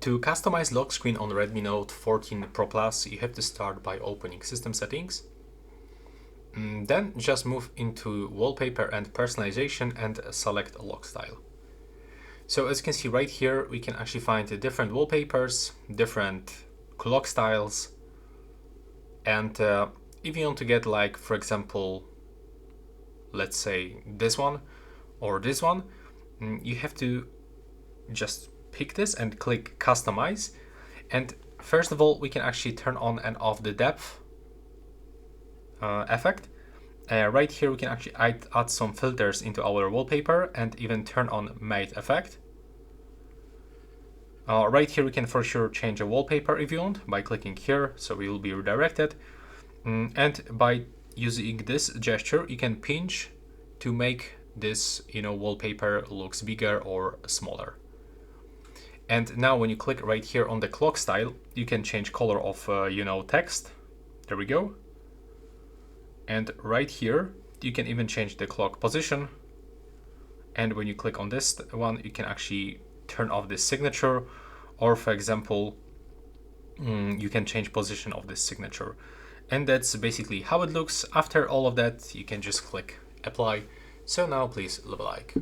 To customize lock screen on Redmi Note 14 Pro Plus, you have to start by opening System Settings. Then just move into Wallpaper and Personalization and select Lock Style. So as you can see right here, we can actually find different wallpapers, different clock styles, and if you want to get, like, for example, let's say this one or this one, you have to just pick this and click Customize. And first of all, we can actually turn on and off the depth effect. Right here we can actually add some filters into our wallpaper and even turn on matte effect. Right here we can for sure change a wallpaper if you want by clicking here, so we will be redirected. And by using this gesture, you can pinch to make this wallpaper looks bigger or smaller. And now when you click right here on the clock style, you can change color of text. There we go. And right here you can even change the clock position. And when you click on this one, you can actually turn off this signature, or for example, you can change position of this signature. And that's basically how it looks. After all of that, you can just click apply. So now please leave a like.